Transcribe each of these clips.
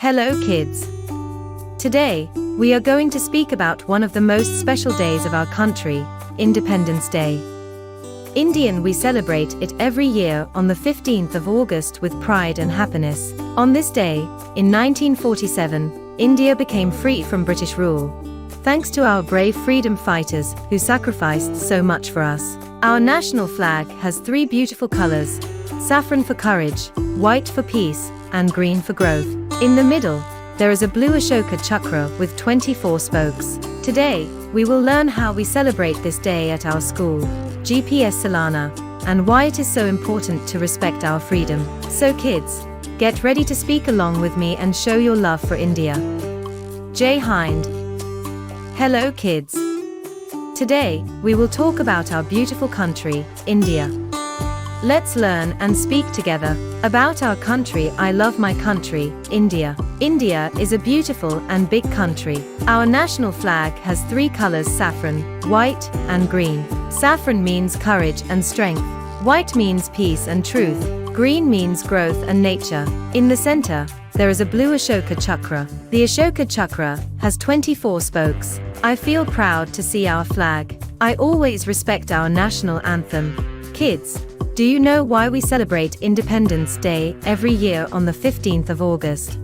Hello kids! Today, we are going to speak about one of the most special days of our country, Independence Day. Indian, we celebrate it every year on the 15th of August with pride and happiness. On this day, in 1947, India became free from British rule. Thanks to our brave freedom fighters who sacrificed so much for us. Our national flag has three beautiful colors: saffron for courage, white for peace, and green for growth. In the middle, there is a blue Ashoka chakra with 24 spokes. Today, we will learn how we celebrate this day at our school, GPS Silana, and why it is so important to respect our freedom. So kids, get ready to speak along with me and show your love for India. Jai Hind. Hello kids. Today, we will talk about our beautiful country, India. Let's learn and speak together about our country. I love my country, India. India is a beautiful and big country. Our national flag has three colors: saffron, white, and green. Saffron means courage and strength. White means peace and truth. Green means growth and nature. In the center, there is a blue Ashoka chakra. The Ashoka chakra has 24 spokes. I feel proud to see our flag. I always respect our national anthem. Kids, do you know why we celebrate Independence Day every year on the 15th of August?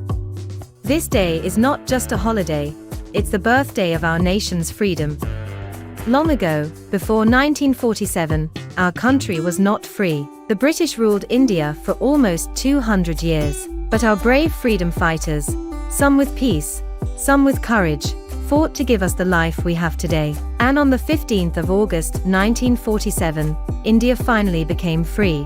This day is not just a holiday, it's the birthday of our nation's freedom. Long ago, before 1947, our country was not free. The British ruled India for almost 200 years. But our brave freedom fighters, some with peace, some with courage, fought to give us the life we have today. And on the 15th of August 1947, India finally became free.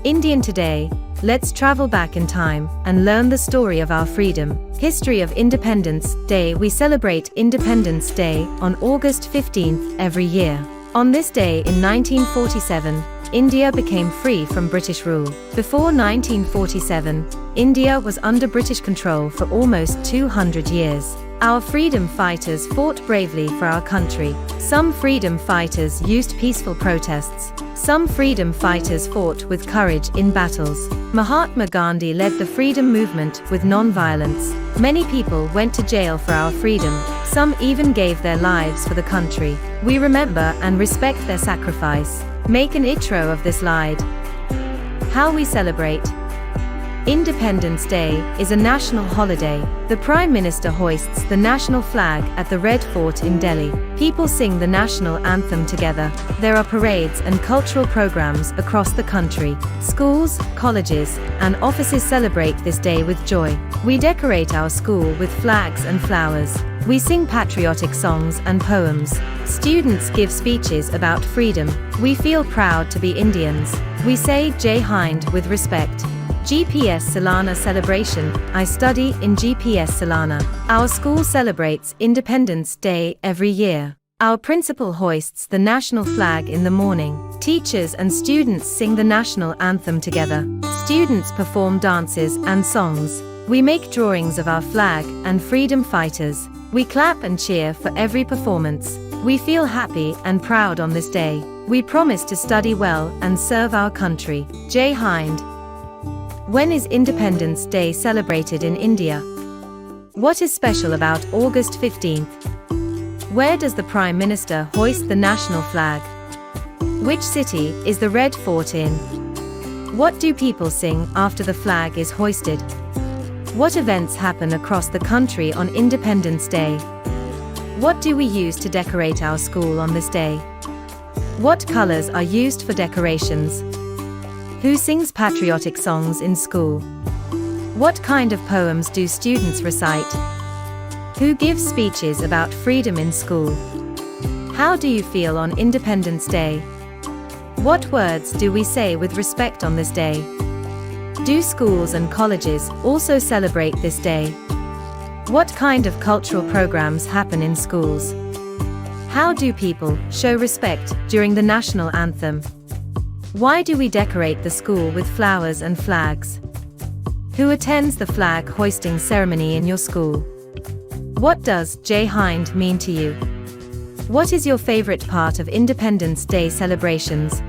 Indian today, let's travel back in time and learn the story of our freedom. History of Independence Day. We celebrate Independence Day on August 15th every year. On this day in 1947, India became free from British rule. Before 1947, India was under British control for almost 200 years. Our freedom fighters fought bravely for our country. Some freedom fighters used peaceful protests. Some freedom fighters fought with courage in battles. Mahatma Gandhi led the freedom movement with non-violence. Many people went to jail for our freedom. Some even gave their lives for the country. We remember and respect their sacrifice. Make an intro of this slide. How we celebrate. Independence Day is a national holiday. The Prime Minister hoists the national flag at the Red Fort in Delhi. People sing the national anthem together. There are parades and cultural programs across the country. Schools, colleges, and offices celebrate this day with joy. We decorate our school with flags and flowers. We sing patriotic songs and poems. Students give speeches about freedom. We feel proud to be Indians. We say Jai Hind with respect. GPS Silana celebration. I study in GPS Silana. Our school celebrates Independence Day every year. Our principal hoists the national flag in the morning. Teachers and students sing the national anthem together. Students perform dances and songs. We make drawings of our flag and freedom fighters. We clap and cheer for every performance. We feel happy and proud on this day. We promise to study well and serve our country. Jai Hind. When is Independence Day celebrated in India? What is special about August 15th? Where does the Prime Minister hoist the national flag? Which city is the Red Fort in? What do people sing after the flag is hoisted? What events happen across the country on Independence Day? What do we use to decorate our school on this day? What colors are used for decorations? Who sings patriotic songs in school? What kind of poems do students recite? Who gives speeches about freedom in school? How do you feel on Independence Day? What words do we say with respect on this day? Do schools and colleges also celebrate this day? What kind of cultural programs happen in schools? How do people show respect during the national anthem? Why do we decorate the school with flowers and flags? Who attends the flag hoisting ceremony in your school? What does Jai Hind mean to you? What is your favorite part of Independence Day celebrations?